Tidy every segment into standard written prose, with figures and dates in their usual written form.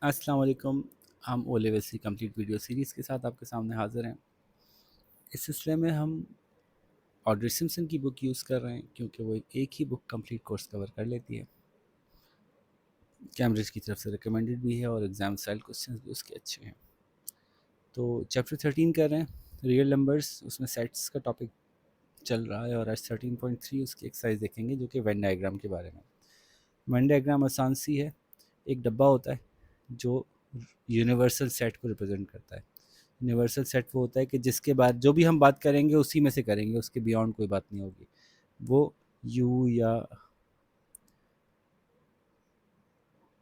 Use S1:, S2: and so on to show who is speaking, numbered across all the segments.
S1: अस्सलाम वालेकुम। हम ओ लेवल सी कंप्लीट वीडियो सीरीज़ के साथ आपके सामने हाज़िर हैं। इस सिलसिले में हम ऑड्रे सिम्पसन की बुक यूज़ कर रहे हैं क्योंकि वो एक ही बुक कंप्लीट कोर्स कवर कर लेती है। कैम्ब्रिज की तरफ से रिकमेंडेड भी है और एग्ज़ाम स्टाइल क्वेश्चंस भी उसके अच्छे हैं। तो चैप्टर 13 कर रहे हैं, रियल नंबर्स। उसमें सेट्स का टॉपिक चल रहा है और आज 13.3 उसकी एक्सरसाइज देखेंगे जो कि वेन डायग्राम के बारे में। वेन डायग्राम आसान सी है। एक डब्बा होता है जो यूनिवर्सल सेट को रिप्रेजेंट करता है। यूनिवर्सल सेट वो होता है कि जिसके बाद जो भी हम बात करेंगे उसी में से करेंगे, उसके बियॉन्ड कोई बात नहीं होगी। वो यू या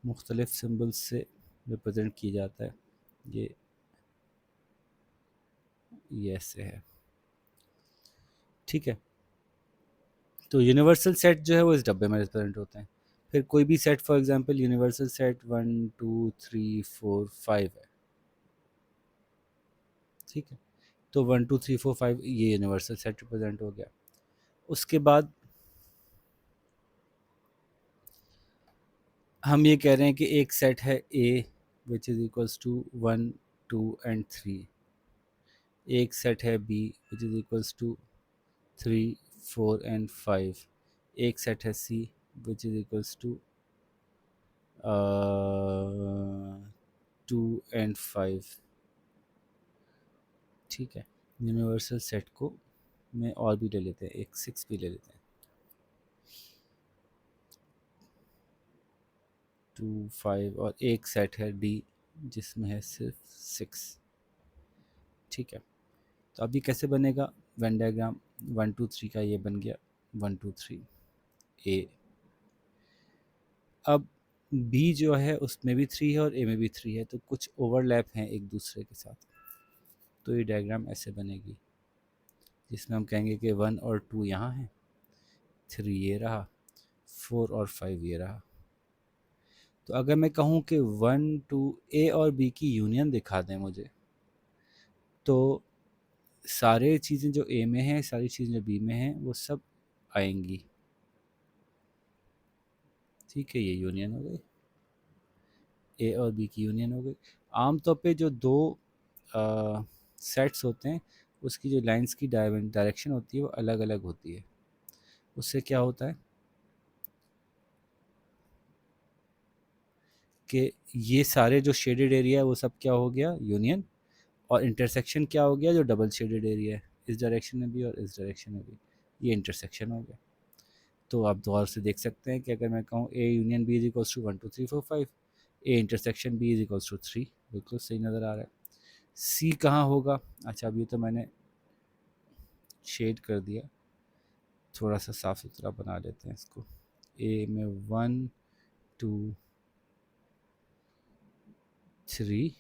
S1: मुख्तलिफ सिम्बल्स से रिप्रेजेंट किया जाता है। ये ऐसे है, ठीक है। तो यूनिवर्सल सेट जो है वो इस डब्बे में रिप्रेजेंट होते हैं। फिर कोई भी set, for example universal set 1 2 3 4 5 है, ठीक है। तो 1 2 3 4 5 ये यूनिवर्सल सेट रिप्रेजेंट हो गया। उसके बाद हम ये कह रहे हैं कि एक सेट है A which is equals to 1 2 and 3। एक सेट है B which is equals to 3 4 and 5। एक सेट है C which is equals to 2 and 5, ठीक है। यूनिवर्सल सेट को में और भी ले लेते हैं, एक 6 भी ले लेते हैं। 2 5 और एक सेट है डी जिसमें है सिर्फ 6, ठीक है। तो अभी कैसे बनेगा वेन डायग्राम? 1 2 3 का ये बन गया 1 2 3 ए। अब बी जो है उसमें भी 3 है और ए में भी 3 है, तो कुछ ओवरलैप हैं एक दूसरे के साथ। तो ये डायग्राम ऐसे बनेगी जिसमें हम कहेंगे कि 1 और 2 यहाँ है, 3 ये रहा, 4 और 5 ये रहा। तो अगर मैं कहूँ कि 1 2 ए और बी की यूनियन दिखा दें मुझे, तो सारे चीज़ें जो ए में हैं, सारी चीज़ें जो बी में हैं, वो सब आएंगी, ठीक है। ये यूनियन हो गई, ए और बी की यूनियन हो गई। आम तौर पे जो दो सेट्स होते हैं उसकी जो लाइंस की डायरेक्शन होती है वो अलग अलग होती है। उससे क्या होता है कि ये सारे जो शेडेड एरिया है वो सब क्या हो गया, यूनियन। और इंटरसेक्शन क्या हो गया, जो डबल शेडेड एरिया है, इस डायरेक्शन में भी और इस डायरेक्शन में भी, ये इंटरसेक्शन हो गया। तो आप गौर से देख सकते हैं कि अगर मैं कहूँ A union B is equals to 1 2 3 4 5, A intersection B is equals to 3, बिल्कुल सही नज़र आ रहा है। सी कहाँ होगा? अच्छा, अभी तो मैंने शेड कर दिया, थोड़ा सा साफ सुथरा बना लेते हैं इसको। ए में 1 2 3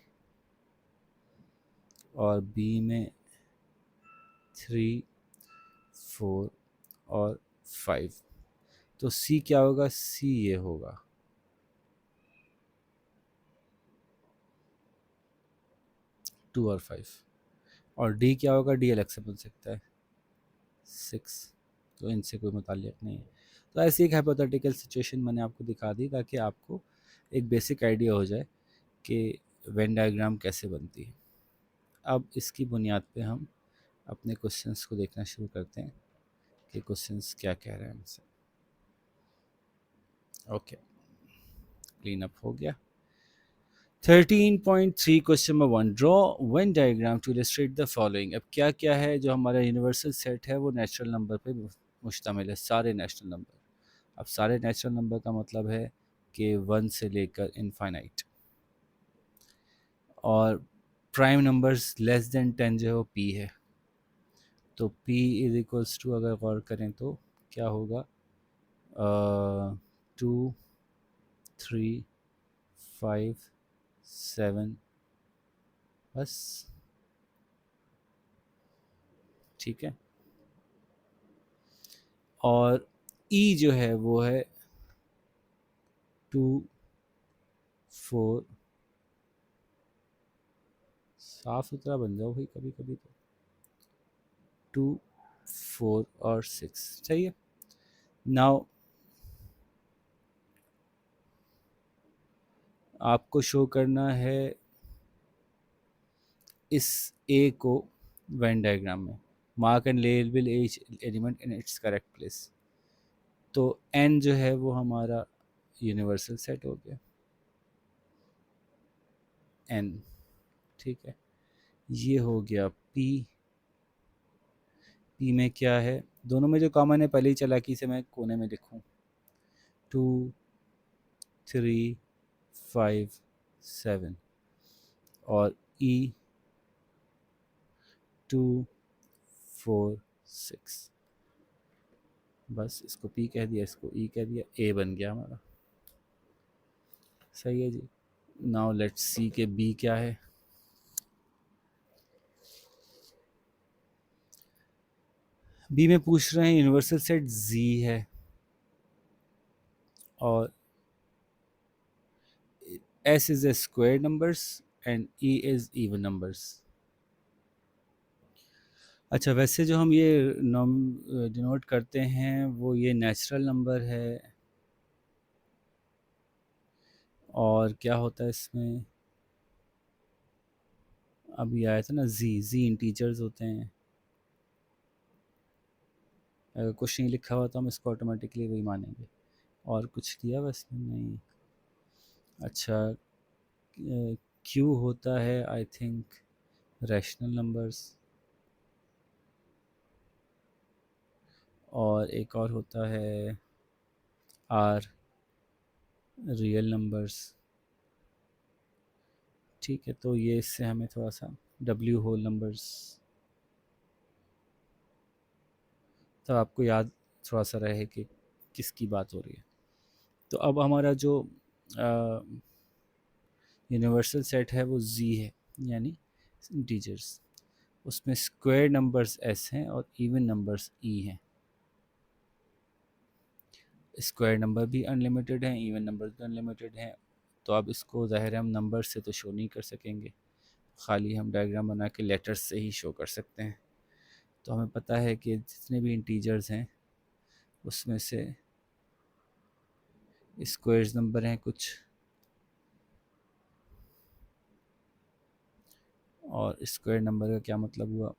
S1: और बी में 3 4 और 5। तो सी क्या होगा? सी ये होगा, 2 और 5। और डी क्या होगा? डी अलग से बन सकता है, 6। तो इनसे कोई मुताल्लिक़ नहीं है। तो ऐसी एक हाइपोथेटिकल सिचुएशन मैंने आपको दिखा दी ताकि आपको एक बेसिक आइडिया हो जाए कि वेन डायग्राम कैसे बनती है। अब इसकी बुनियाद पे हम अपने क्वेश्चंस को देखना शुरू करते हैं कि क्वेश्चंस क्या कह रहे हैं हमसे। ओके, क्लीन अप हो गया। 13.3 question number 1, draw Venn diagram to illustrate the following. अब क्या क्या है जो हमारा यूनिवर्सल सेट है वो नेचुरल नंबर पे मुश्तमिल है, सारे नेचुरल नंबर। अब सारे नेचुरल नंबर का मतलब है कि 1 से लेकर इनफाइनाइट। और प्राइम नंबर्स लेस देन 10 जो है वो पी है। तो पी इज इक्वल्स टू, अगर गौर करें तो क्या होगा, 2 3 5 7, बस, ठीक है। और ई जो है वो है 2 4, साफ सुथरा बन जाओ भाई कभी कभी तो, 2 4 और 6, सही है। नाउ आपको शो करना है इस ए को वेन डायग्राम में, mark and label H element in its correct place. तो एन जो है वो हमारा यूनिवर्सल सेट हो गया, एन, ठीक है। ये हो गया पी। पी में क्या है, दोनों में जो कॉमन है पहले ही चालाकी से मैं कोने में लिखूं, 2 3 5 7, और ई 2 4 6। बस इसको पी कह दिया, इसको ई कह दिया, ए बन गया हमारा। सही है जी। नाउ लेट्स सी के बी क्या है। बी में पूछ रहे हैं यूनिवर्सल सेट जी है और S is a square numbers and E is even numbers. अच्छा, वैसे जो हम ये डिनोट करते हैं वो ये नेचुरल नंबर है, और क्या होता है इसमें, अभी आया था ना जी, जी इंटीजर्स होते हैं। अगर कुछ नहीं लिखा हुआ तो हम इसको ऑटोमेटिकली वही मानेंगे, और कुछ दिया बस नहीं। अच्छा, क्यू होता है आई थिंक रैशनल नंबर्स, और एक और होता है आर रियल नंबर्स। ठीक है, तो ये इससे हमें थोड़ा सा डब्ल्यू होल नंबर्स, तो आपको याद थोड़ा सा रहे कि किसकी बात हो रही है। तो अब हमारा जो यूनिवर्सल सेट है वो जी है, यानी इंटीजर्स, उसमें स्क्वायर नंबर्स एस हैं और इवन नंबर्स ई हैं। स्क्वायर नंबर भी अनलिमिटेड हैं, इवन नंबर भी अनलिमिटेड हैं। तो अब इसको ज़ाहिर है हम नंबर से तो शो नहीं कर सकेंगे, खाली हम डायग्राम बना के लेटर्स से ही शो कर सकते हैं। तो हमें पता है कि जितने भी इंटीजर्स हैं उसमें से स्क्वायर्स नंबर हैं कुछ, और स्क्वायर नंबर का क्या मतलब हुआ,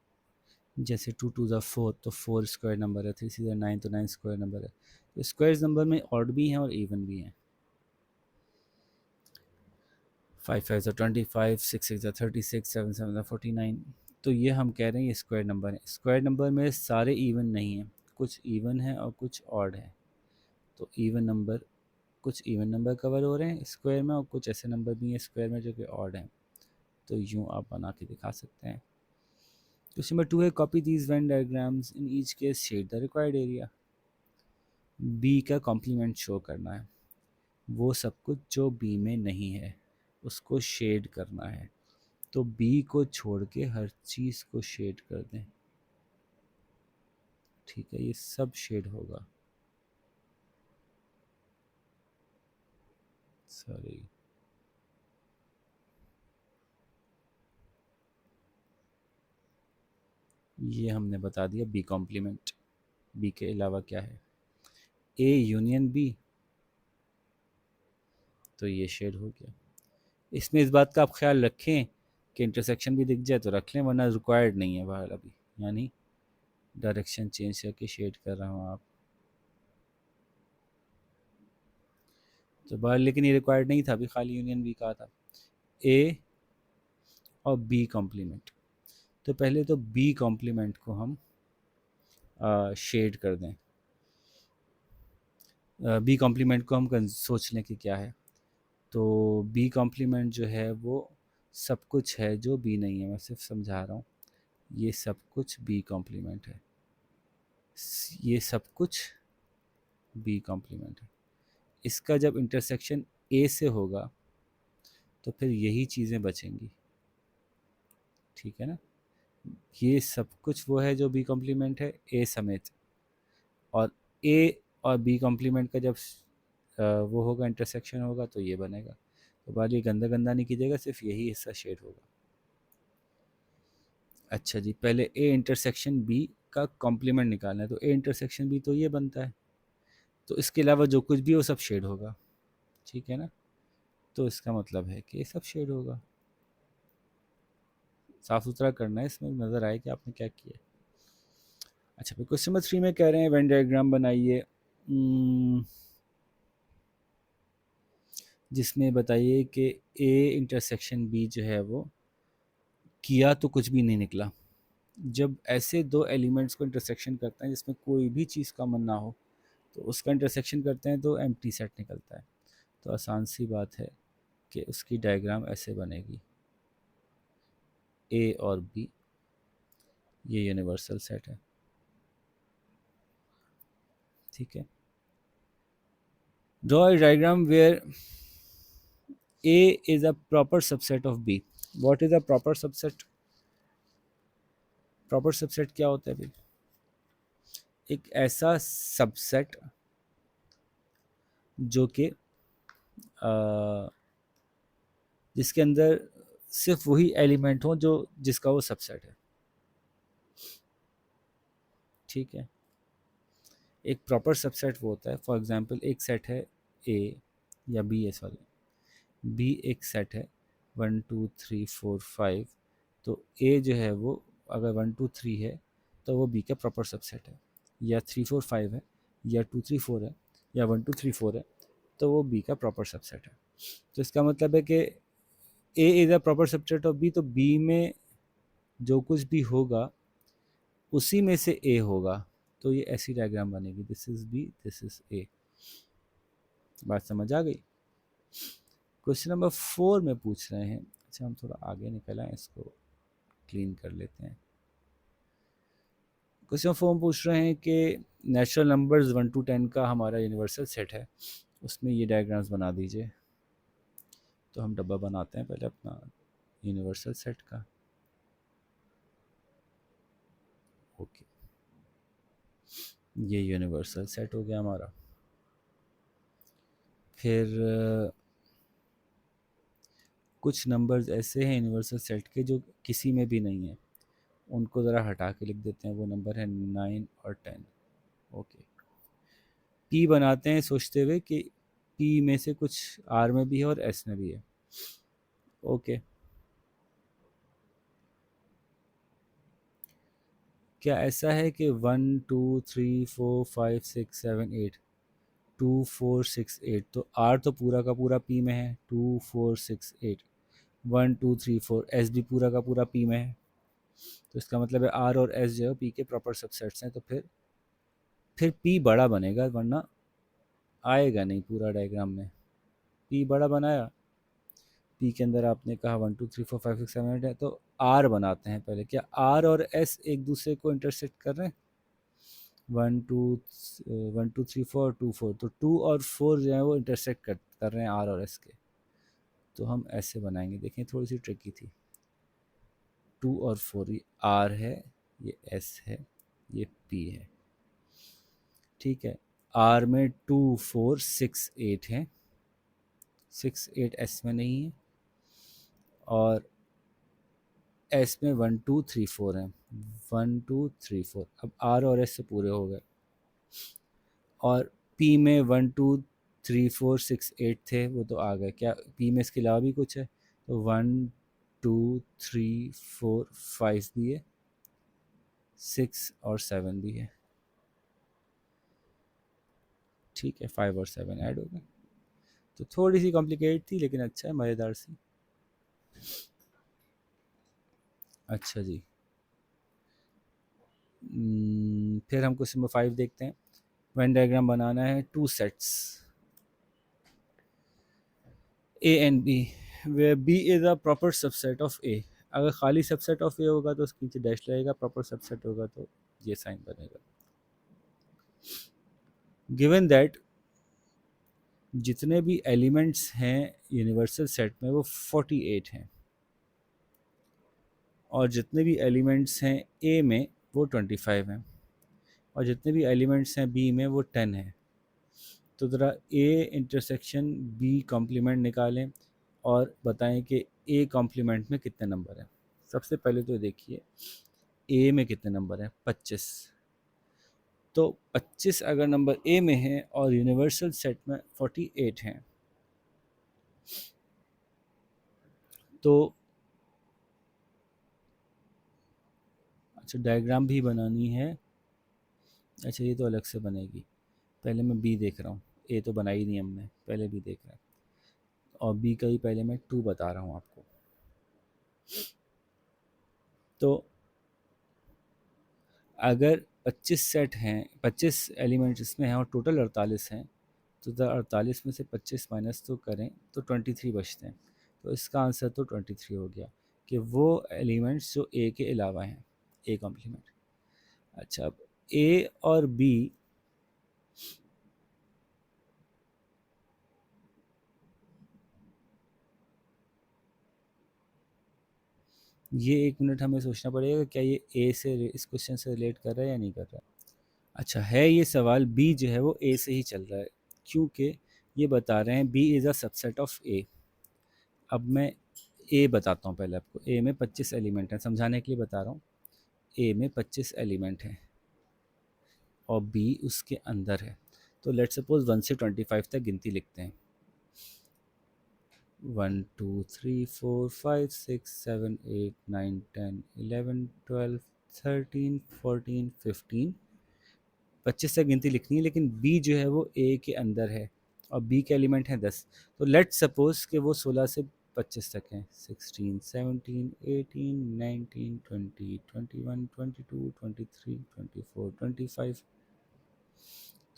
S1: जैसे 2 टू ज़ा 4, तो 4 स्क्वायर नंबर है, 3 ज़ा 9 तो 9 स्क्वायर नंबर है। तो स्क्वायर्स नंबर में ऑड भी हैं और इवन भी हैं। 5 5 ज़ा 25, 6 6 ज़ा 36, 7 7 ज़ा 49। तो ये हम कह रहे हैं ये स्क्वायर नंबर है। स्क्वायर नंबर में सारे इवन नहीं हैं, कुछ इवन है और कुछ ऑड है। तो इवन नंबर, कुछ इवन नंबर कवर हो रहे हैं स्क्वायर में, और कुछ ऐसे नंबर भी हैं स्क्वायर में जो कि ऑड हैं। तो यूँ आप बना के दिखा सकते हैं। क्वेश्चन नंबर 2 है, copy these Venn diagrams in each case shade the required area. B का कॉम्प्लीमेंट शो करना है, वो सब कुछ जो बी में नहीं है उसको शेड करना है। तो बी को छोड़ के हर चीज़ को शेड कर दें, ठीक है, ये सब शेड होगा। सॉरी, ये हमने बता दिया बी कॉम्प्लीमेंट। बी के अलावा क्या है, ए यूनियन बी, तो ये शेड हो गया। इसमें इस बात का आप ख्याल रखें कि इंटरसेक्शन भी दिख जाए तो रख लें, वरना रिक्वायर्ड नहीं है बाहर अभी, यानी डायरेक्शन चेंज करके शेड कर रहा हूँ आप तो बाहर, लेकिन ये रिक्वायर्ड नहीं था, अभी खाली यूनियन बी कहा था। ए और बी कॉम्प्लीमेंट, तो पहले तो बी कॉम्प्लीमेंट को हम शेड कर दें। बी कॉम्प्लीमेंट को हम सोच लें कि क्या है। तो बी कॉम्प्लीमेंट जो है वो सब कुछ है जो बी नहीं है, मैं सिर्फ समझा रहा हूँ। ये सब कुछ बी कॉम्प्लीमेंट है, ये सब कुछ बी कॉम्प्लीमेंट है। इसका जब इंटरसेक्शन ए से होगा तो फिर यही चीज़ें बचेंगी, ठीक है ना। ये सब कुछ वो है जो बी कॉम्प्लीमेंट है ए समेत, और ए और बी कॉम्प्लीमेंट का जब वो होगा इंटरसेक्शन होगा तो ये बनेगा। तो बाद ये गंदा गंदा नहीं कीजिएगा, सिर्फ यही हिस्सा शेड होगा। अच्छा जी, पहले ए इंटरसेक्शन बी का कॉम्प्लीमेंट निकालना है, तो ए इंटरसेक्शन बी तो ये बनता है, तो इसके अलावा जो कुछ भी वो सब शेड होगा, ठीक है ना। तो इसका मतलब है कि ये सब शेड होगा। साफ सुथरा करना है, इसमें नज़र आए कि आपने क्या किया। अच्छा, फिर क्वेश्चन नंबर 3 में कह रहे हैं वेन डायग्राम बनाइए, जिसमें बताइए कि ए इंटरसेक्शन बी जो है वो किया तो कुछ भी नहीं निकला। जब ऐसे दो एलिमेंट्स को इंटरसेक्शन करते हैं जिसमें कोई भी चीज़ कॉमन ना हो, तो उसका इंटरसेक्शन करते हैं तो एम्प्टी सेट निकलता है। तो आसान सी बात है कि उसकी डायग्राम ऐसे बनेगी, ए और बी, ये यूनिवर्सल सेट है, ठीक है। Draw a diagram where A is a proper subset of B. What is a proper subset? Proper subset क्या होता है भाई? एक ऐसा सबसेट जो कि जिसके अंदर सिर्फ वही एलिमेंट हो जो जिसका वो सबसेट है, ठीक है। एक प्रॉपर सबसेट वो होता है, फॉर एग्जांपल एक सेट है ए या बी है, सॉरी, बी एक सेट है 1 2 3 4 5, तो ए जो है वो अगर 1 2 3 है तो वो बी का प्रॉपर सबसेट है, या 3 4 5 है, या 2 3 4 है, या 1 2 3 4 है, तो वो बी का प्रॉपर सबसेट है। तो इसका मतलब है कि A is a proper subset of B, तो बी में जो कुछ भी होगा उसी में से ए होगा। तो ये ऐसी डायग्राम बनेगी, this is B, this is A. बात समझ आ गई? क्वेश्चन नंबर 4 में पूछ रहे हैं, अच्छा हम थोड़ा आगे निकल आए, इसको क्लीन कर लेते हैं। क्वेश्चन 4 में पूछ रहे हैं कि नेचुरल नंबर्स 1 to 10 का हमारा यूनिवर्सल सेट है, उसमें ये डायग्राम्स बना दीजिए। तो हम डब्बा बनाते हैं पहले अपना यूनिवर्सल सेट का। ओके, ये यूनिवर्सल सेट हो गया हमारा। फिर कुछ नंबर्स ऐसे हैं यूनिवर्सल सेट के जो किसी में भी नहीं है, उनको ज़रा हटा के लिख देते हैं। वो नंबर है 9 और 10। ओके, पी बनाते हैं सोचते हुए कि पी में से कुछ आर में भी है और एस में भी है। ओके, क्या ऐसा है कि 1 2 3 4 5 6 7 8, 2 4 6 8, तो आर तो पूरा का पूरा पी में है, 2 4 6 8, 1 2 3 4, एस भी पूरा का पूरा पी में है। तो इसका मतलब है आर और एस जो है पी के प्रॉपर सबसेट्स हैं। तो फिर पी बड़ा बनेगा, वरना आएगा नहीं पूरा डायग्राम में। पी बड़ा बनाया, पी के अंदर आपने कहा 1 2 3 4 5 6 7 8 है, तो आर बनाते हैं पहले। क्या आर और एस एक दूसरे को इंटरसेक्ट कर रहे हैं? 1 2 1 2 3 4 2 4, तो 2 और 4 जो है वो इंटरसेक्ट कर रहे हैं आर और एस के। तो हम ऐसे बनाएंगे, देखें थोड़ी सी ट्रिकी थी। 2 और 4, ये आर है, ये एस है, ये पी है, ठीक है। आर में 2 4 6 8 है, 6 8 एस में नहीं है, और एस में 1 2 3 4 है, 1 2 3 4। अब आर और एस से पूरे हो गए। और पी में 1 2 3 4 6 8 थे, वो तो आ गए। क्या पी में इसके अलावा भी कुछ है? तो 1 2 3 4 5 भी है, 6 और 7 भी है, ठीक है। 5 और 7 ऐड हो गए। तो थोड़ी सी कॉम्प्लिकेट थी, लेकिन अच्छा है, मज़ेदार सी। अच्छा जी, फिर हम क्वेश्चन नंबर 5 देखते हैं। वेन डायग्राम बनाना है two sets A and B, where B is a proper subset of A. अगर खाली सबसेट ऑफ ए होगा तो उसके नीचे डैश लगेगा, प्रॉपर सबसेट होगा तो ये साइन बनेगा। गिवन दैट जितने भी एलिमेंट्स हैं यूनिवर्सल सेट में वो 48 हैं, और जितने भी एलिमेंट्स हैं ए में वो 25 हैं, और जितने भी एलिमेंट्स हैं बी में वो 10 हैं। तो ज़रा ए इंटरसेक्शन बी कॉम्प्लीमेंट निकालें और बताएं कि ए कॉम्प्लीमेंट में कितने नंबर हैं। सबसे पहले तो देखिए ए में कितने नंबर हैं, 25। तो 25 अगर नंबर ए में है और यूनिवर्सल सेट में 48 हैं, तो अच्छा, डायग्राम भी बनानी है। अच्छा, ये तो अलग से बनेगी। पहले मैं बी देख रहा हूँ, ए तो बनाई नहीं हमने, पहले बी देख रहा है। और बी का ही पहले मैं 2 बता रहा हूँ आपको। तो अगर 25 सेट हैं, 25 एलिमेंट्स इसमें हैं और टोटल 48 हैं, तो 48 में से 25 माइनस तो करें तो 23 बचते हैं। तो इसका आंसर तो 23 हो गया कि वो एलिमेंट्स जो ए के अलावा हैं, ए कॉम्प्लीमेंट। अच्छा, अब ए और बी, ये 1 मिनट हमें सोचना पड़ेगा क्या ये ए से इस क्वेश्चन से रिलेट कर रहा है या नहीं कर रहा है। अच्छा, है ये सवाल, बी जो है वो ए से ही चल रहा है, क्योंकि ये बता रहे हैं B is a subset of A. अब मैं ए बताता हूँ पहले आपको। ए में 25 एलिमेंट हैं, समझाने के लिए बता रहा हूँ। ए में 25 एलिमेंट हैं और बी उसके अंदर है। तो लेट्स सपोज 1 से 25 तक गिनती लिखते हैं। 1 2 3 4 5 6 7 8 9 10 11 12 13 14 15। 25 तक गिनती लिखनी है, लेकिन बी जो है वो ए के अंदर है और बी के एलिमेंट हैं 10। तो लेट्स सपोज कि वो 16 से 25 तक हैं। 16 17 18 19 20 21 22 23 24 25।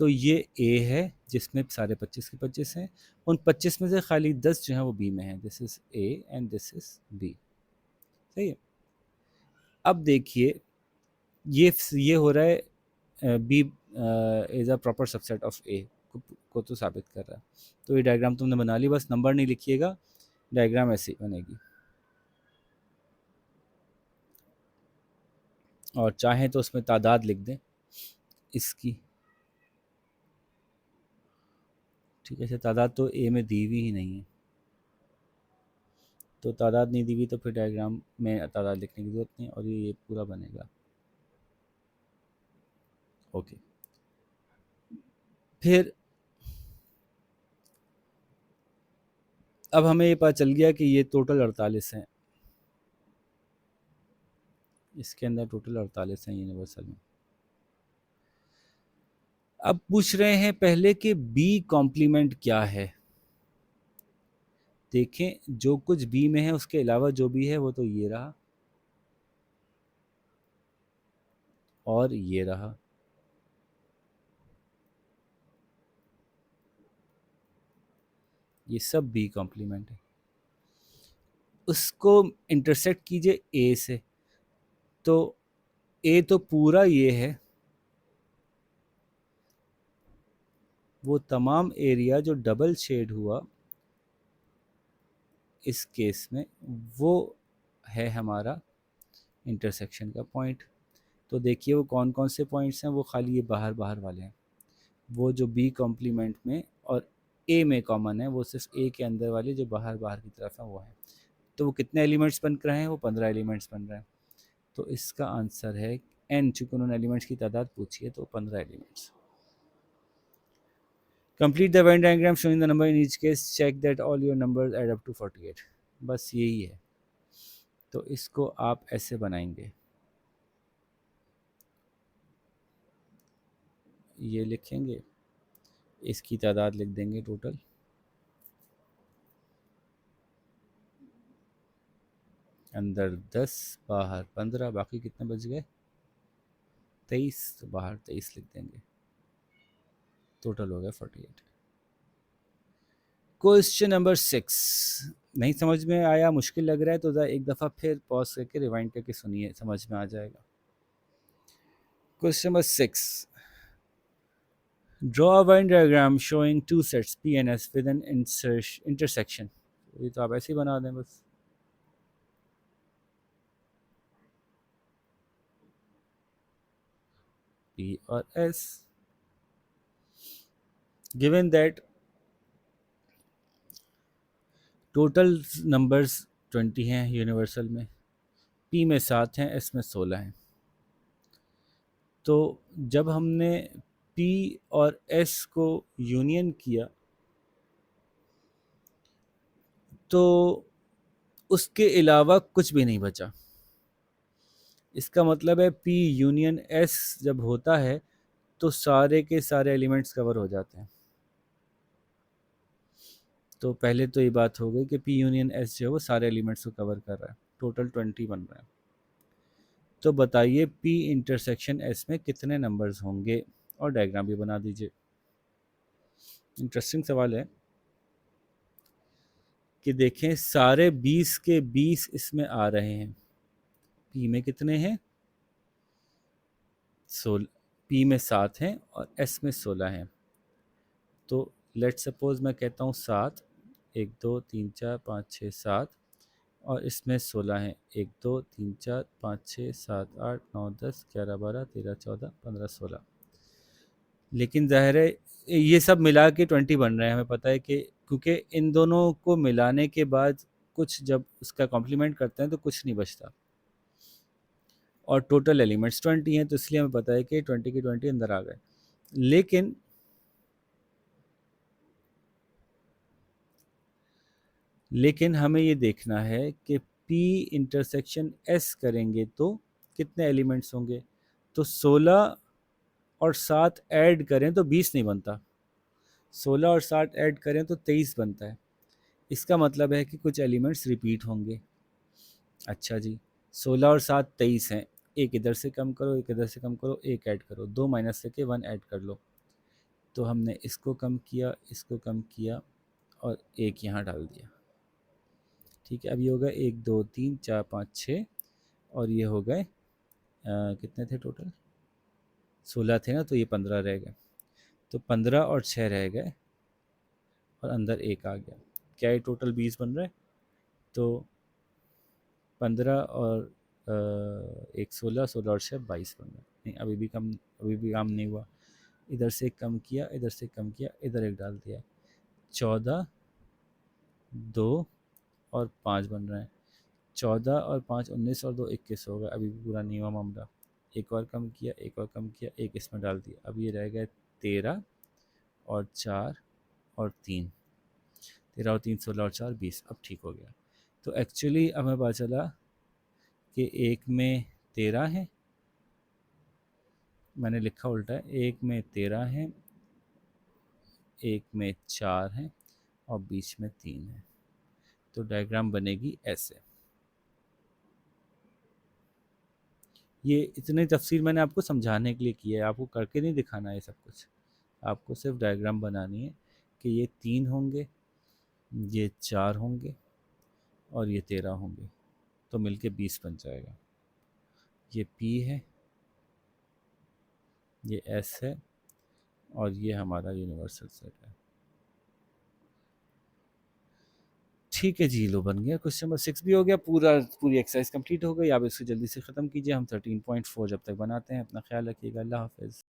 S1: तो ये ए है जिसमें सारे 25 के 25 हैं। उन 25 में से खाली 10 जो हैं वो बी में हैं। This is A and this is B. सही है। अब देखिए, ये हो रहा है B is a proper subset of A को तो साबित कर रहा है। तो ये डायग्राम तुमने बना ली, बस नंबर नहीं लिखिएगा, डायग्राम ऐसे ही बनेगी। और चाहें तो उसमें तादाद लिख दें इसकी। ठीक है, अच्छा, तादाद तो ए में दी हुई ही नहीं है, तो तादाद नहीं दी हुई तो फिर डायग्राम में तादाद लिखने की ज़रूरत नहीं, और ये पूरा बनेगा। ओके, फिर अब हमें ये पता चल गया कि ये टोटल 48 हैं, इसके अंदर टोटल 48 हैं यूनिवर्सल में। अब पूछ रहे हैं पहले कि बी कॉम्प्लीमेंट क्या है। देखें, जो कुछ बी में है उसके अलावा जो भी है वो तो ये रहा और ये रहा। ये सब बी कॉम्प्लीमेंट है। उसको इंटरसेक्ट कीजिए ए से, तो ए तो पूरा ये है, वो तमाम एरिया जो डबल शेड हुआ इस केस में, वो है हमारा इंटरसेक्शन का पॉइंट। तो देखिए वो कौन कौन से पॉइंट्स हैं, वो खाली ये बाहर बाहर वाले हैं। वो जो बी कॉम्प्लीमेंट में और ए में कॉमन है, वो सिर्फ ए के अंदर वाले जो बाहर बाहर की तरफ है वो है। तो वो कितने एलिमेंट्स बन रहे हैं, वो 15 एलिमेंट्स बन रहे हैं। तो इसका आंसर है एन, चूंकि उन्होंने एलिमेंट्स की तादाद पूछी है तो 15 elements. Complete the Venn diagram showing the number in each case, check that all your numbers add up to 48। बस यही है। तो इसको आप ऐसे बनाएंगे, ये लिखेंगे, इसकी तादाद लिख देंगे टोटल, अंदर 10 बाहर 15, बाकी कितने बच गए 23, तो बाहर 23 लिख देंगे, टोटल हो गया 48। Question number 6। नहीं समझ में आया, मुश्किल लग रहा है, तो एक दफ़ा फिर पॉज करके रिवाइंड करके सुनिए, समझ में आ जाएगा। Question number 6, draw a Venn diagram showing two sets P and S with an intersection. ये तो आप ऐसे ही बना दें बस। P और S, given that total numbers 20 हैं यूनिवर्सल में, P में 7 हैं, S में 16 हैं। तो जब हमने P और S को यूनियन किया तो उसके अलावा कुछ भी नहीं बचा। इसका मतलब है P यूनियन S जब होता है तो सारे के सारे एलिमेंट्स कवर हो जाते हैं। तो पहले तो ये बात हो गई कि P यूनियन S जो है वो सारे एलिमेंट्स को कवर कर रहा है, टोटल 20 बन रहा है। तो बताइए P इंटरसेक्शन S में कितने नंबर्स होंगे, और डायग्राम भी बना दीजिए। इंटरेस्टिंग सवाल है कि देखें सारे 20 के 20 इसमें आ रहे हैं। P में कितने हैं? 16। P में 7 हैं और S में 16 हैं। तो लेट सपोज मैं कहता हूँ 7, 1 2 3 4 5 6 7, और इसमें 16 हैं, 1 2 3 4 5 6 7 8 9 10 11 12 13 14 15 16। लेकिन ज़ाहिर है ये सब मिला के 20 बन रहे हैं, हमें पता है कि क्योंकि इन दोनों को मिलाने के बाद कुछ जब उसका कॉम्प्लीमेंट करते हैं तो कुछ नहीं बचता, और टोटल एलिमेंट्स 20 हैं, तो इसलिए हमें पता है कि 20 के 20 अंदर आ गए। लेकिन हमें ये देखना है कि P इंटरसेक्शन S करेंगे तो कितने एलिमेंट्स होंगे। तो 16 और 7 ऐड करें तो 20 नहीं बनता, 16 और 7 ऐड करें तो 23 बनता है। इसका मतलब है कि कुछ एलिमेंट्स रिपीट होंगे। अच्छा जी, 16 और 7 23 हैं, एक इधर से कम करो, एक इधर से कम करो, एक ऐड करो, 2 माइनस करके 1 ऐड कर लो। तो हमने इसको कम किया, इसको कम किया, और एक यहाँ डाल दिया। ठीक है, अब ये हो गए 1 2 3 4 5 6, और ये हो गए कितने थे टोटल, 16 थे ना, तो ये 15 रह गए। तो 15 और 6 रह गए, और अंदर एक आ गया। क्या ये टोटल 20 बन रहा है? तो 15 और एक 16, 16 और 6 22 बन रहा है। नहीं, अभी भी कम, अभी भी काम नहीं हुआ। इधर से कम किया, इधर से कम किया, इधर एक डाल दिया, 14 2 और 5 बन रहे हैं। 14 और 5 19 और 2 21 हो गया, अभी भी पूरा नहीं हुआ मामला। एक और कम किया, एक और कम किया, एक इसमें डाल दिया, अब ये रह गए 13 और 4 और 3, 13 और 3 16 और 4 20। अब ठीक हो गया। तो एक्चुअली अब हमें पता चला कि एक में 13 है, मैंने लिखा उल्टा है, एक में 13 है, एक में 4 है, और बीच में 3 है। तो डायग्राम बनेगी ऐसे। ये इतनी तफसीर मैंने आपको समझाने के लिए की है, आपको करके नहीं दिखाना है सब कुछ। आपको सिर्फ डायग्राम बनानी है कि ये 3 होंगे, ये 4 होंगे, और ये 13 होंगे, तो मिलके 20 बन जाएगा। ये P है, ये S है, और ये हमारा यूनिवर्सल सेट है। ठीक है जी, लो बन गया। क्वेश्चन नंबर 6 भी हो गया, पूरी एक्सरसाइज कंप्लीट हो गई। आप इसको जल्दी से ख़त्म कीजिए। हम 13.4 जब तक बनाते हैं। अपना ख्याल रखिएगा। अल्लाह हाफ़िज़।